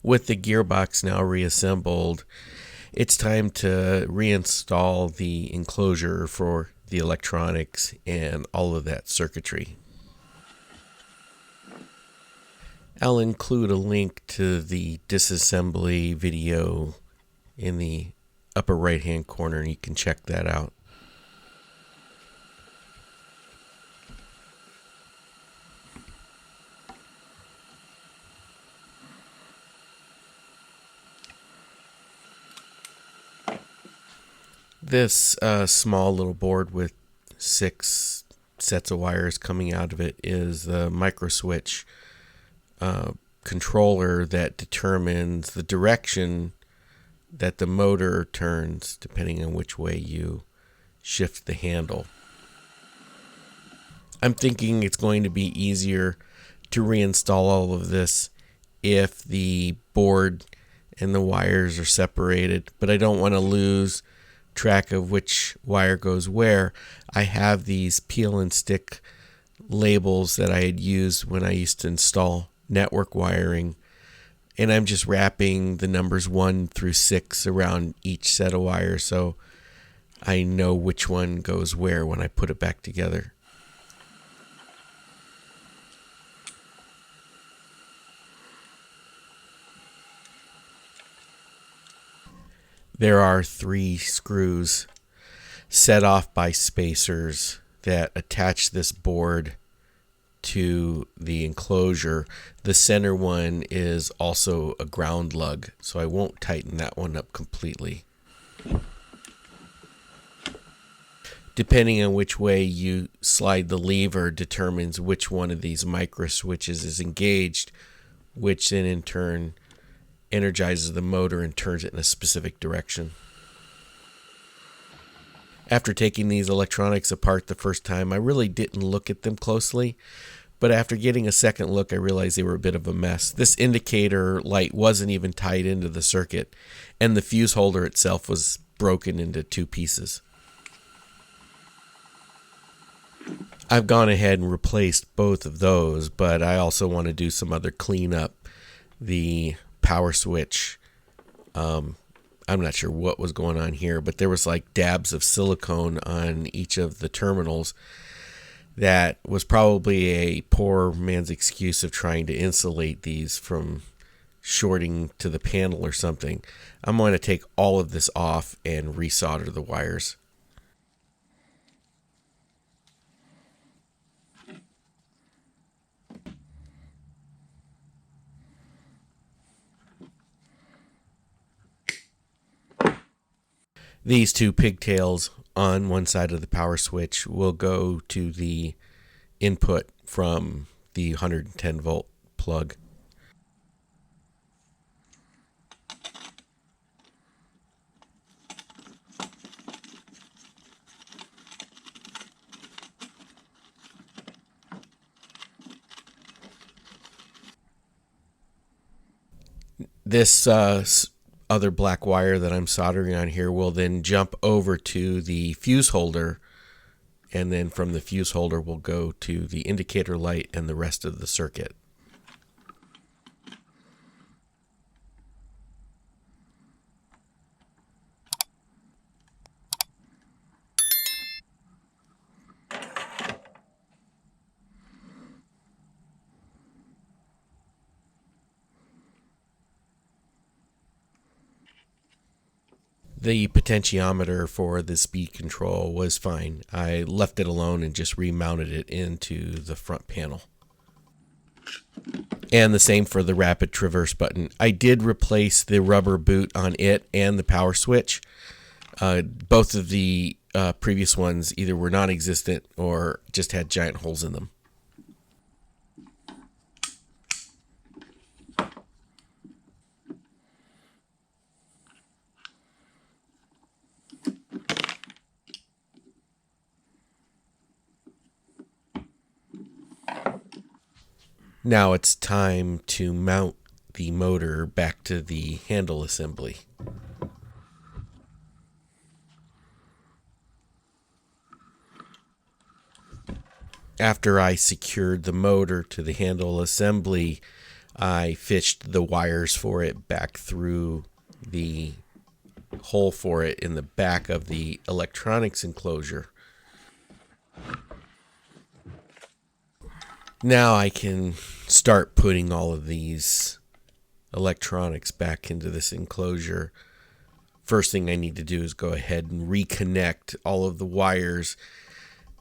With the gearbox now reassembled, it's time to reinstall the enclosure for the electronics and all of that circuitry. I'll include a link to the disassembly video in the upper right hand corner, and you can check that out. This small little board with 6 sets of wires coming out of it is the micro switch controller that determines the direction that the motor turns depending on which way you shift the handle. I'm thinking it's going to be easier to reinstall all of this if the board and the wires are separated, but I don't want to lose track of which wire goes where. I have these peel and stick labels that I had used when I used to install network wiring, and I'm just wrapping the numbers 1 through 6 around each set of wires so I know which one goes where when I put it back together. There are 3 screws set off by spacers that attach this board to the enclosure. The center one is also a ground lug, so I won't tighten that one up completely. Depending on which way you slide the lever determines which one of these micro switches is engaged, which then in turn energizes the motor and turns it in a specific direction. After taking these electronics apart the first time, I really didn't look at them closely, but after getting a second look, I realized they were a bit of a mess. This indicator light wasn't even tied into the circuit, and the fuse holder itself was broken into 2 pieces. I've gone ahead and replaced both of those, but I also want to do some other cleanup. The power switch, I'm not sure what was going on here, but there was like dabs of silicone on each of the terminals. That was probably a poor man's excuse of trying to insulate these from shorting to the panel or something. I'm going to take all of this off and resolder the wires. These 2 pigtails on one side of the power switch will go to the input from the 110 volt plug. This other black wire that I'm soldering on here will then jump over to the fuse holder, and then from the fuse holder will go to the indicator light and the rest of the circuit. The potentiometer for the speed control was fine. I left it alone and just remounted it into the front panel. And the same for the rapid traverse button. I did replace the rubber boot on it and the power switch. Both of the previous ones either were non-existent or just had giant holes in them. Now it's time to mount the motor back to the handle assembly. After I secured the motor to the handle assembly, I fished the wires for it back through the hole for it in the back of the electronics enclosure. Now I can start putting all of these electronics back into this enclosure. First thing I need to do is go ahead and reconnect all of the wires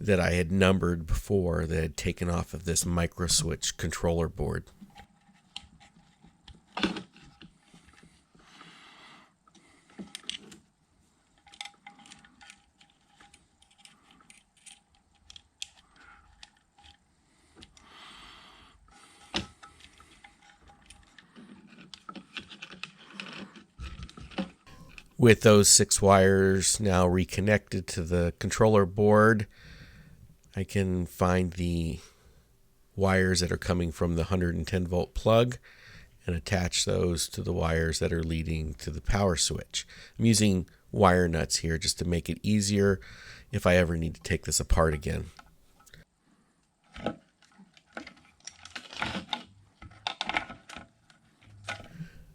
that I had numbered before that had taken off of this micro switch controller board. With those 6 wires now reconnected to the controller board, I can find the wires that are coming from the 110 volt plug and attach those to the wires that are leading to the power switch. I'm using wire nuts here just to make it easier if I ever need to take this apart again.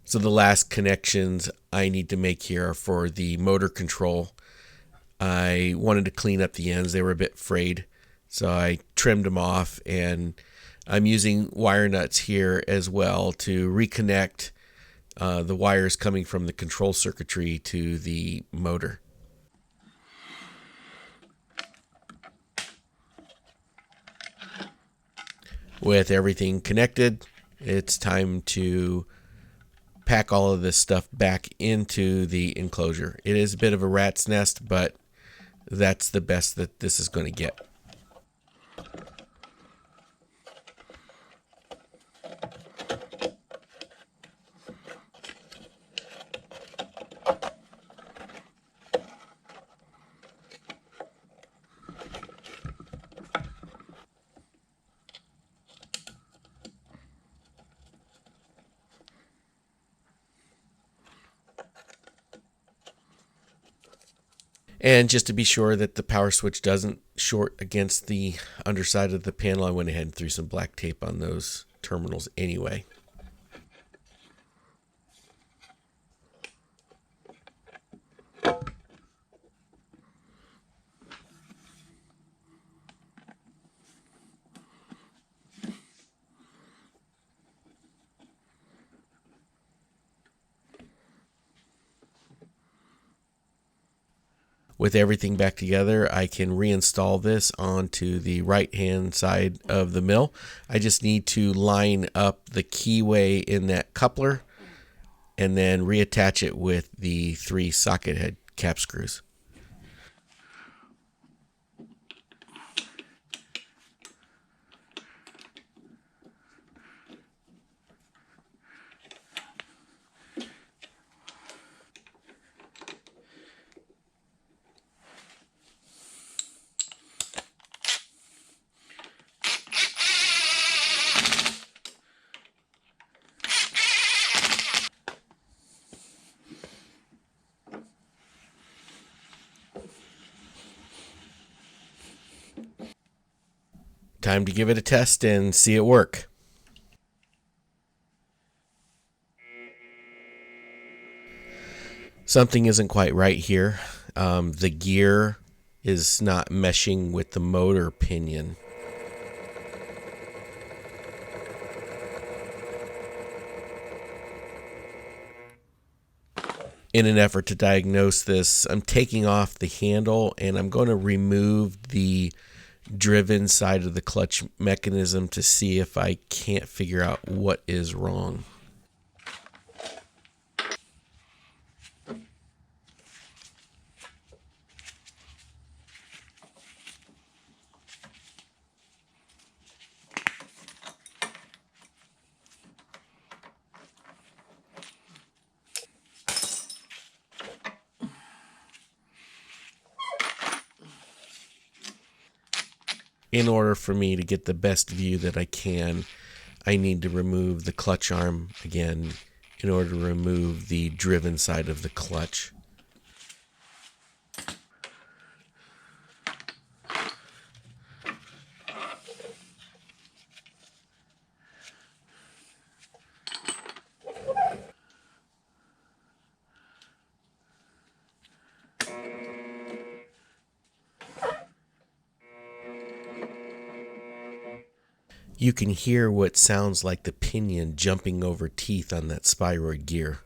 So the last connections I need to make here are for the motor control. I wanted to clean up the ends. They were a bit frayed, so I trimmed them off, and I'm using wire nuts here as well to reconnect the wires coming from the control circuitry to the motor. With everything connected, it's time to pack all of this stuff back into the enclosure. It is a bit of a rat's nest, but that's the best that this is going to get. And just to be sure that the power switch doesn't short against the underside of the panel, I went ahead and threw some black tape on those terminals anyway. With everything back together, I can reinstall this onto the right hand side of the mill. I just need to line up the keyway in that coupler and then reattach it with the 3 socket head cap screws. Time to give it a test and see it work. Something isn't quite right here. The gear is not meshing with the motor pinion. In an effort to diagnose this, I'm taking off the handle and I'm going to remove the driven side of the clutch mechanism to see if I can't figure out what is wrong. In order for me to get the best view that I can, I need to remove the clutch arm again in order to remove the driven side of the clutch. You can hear what sounds like the pinion jumping over teeth on that spyroid gear.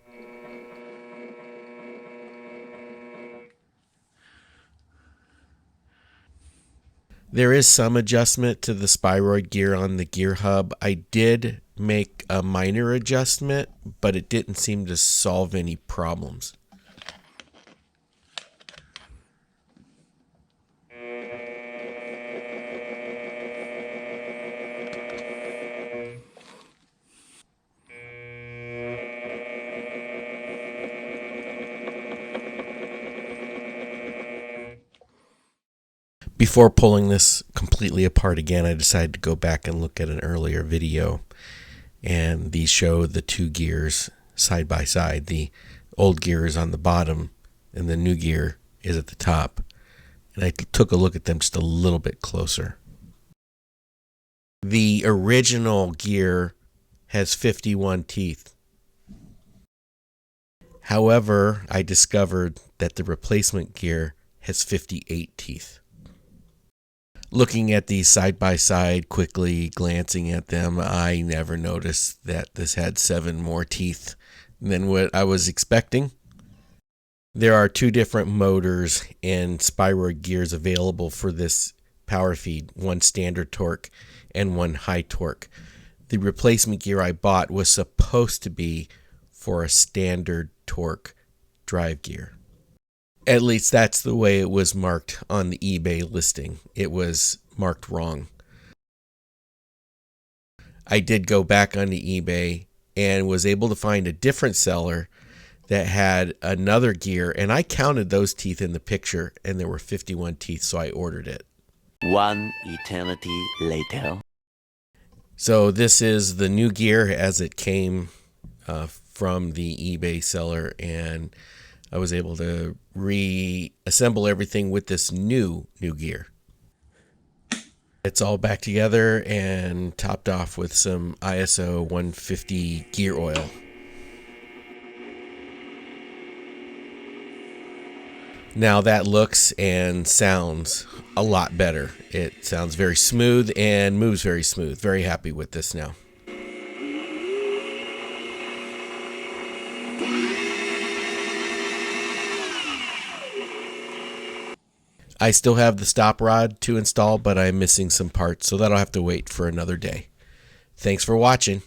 There is some adjustment to the spyroid gear on the gear hub. I did make a minor adjustment, but it didn't seem to solve any problems. Before pulling this completely apart again, I decided to go back and look at an earlier video, and these show the two gears side by side. The old gear is on the bottom and the new gear is at the top, and I took a look at them just a little bit closer. The original gear has 51 teeth. However, I discovered that the replacement gear has 58 teeth. Looking at these side by side, quickly glancing at them, I never noticed that this had 7 more teeth than what I was expecting. There are 2 different motors and spyroid gears available for this power feed, one standard torque and one high torque. The replacement gear I bought was supposed to be for a standard torque drive gear. At least that's the way it was marked on the eBay listing. It was marked wrong. I did go back onto eBay and was able to find a different seller that had another gear, and I counted those teeth in the picture, and there were 51 teeth, so I ordered it. One eternity later. So this is the new gear as it came from the eBay seller, and I was able to reassemble everything with this new gear. It's all back together and topped off with some ISO 150 gear oil. Now that looks and sounds a lot better. It sounds very smooth and moves very smooth. Very happy with this now. I still have the stop rod to install, but I'm missing some parts, so that'll have to wait for another day. Thanks for watching.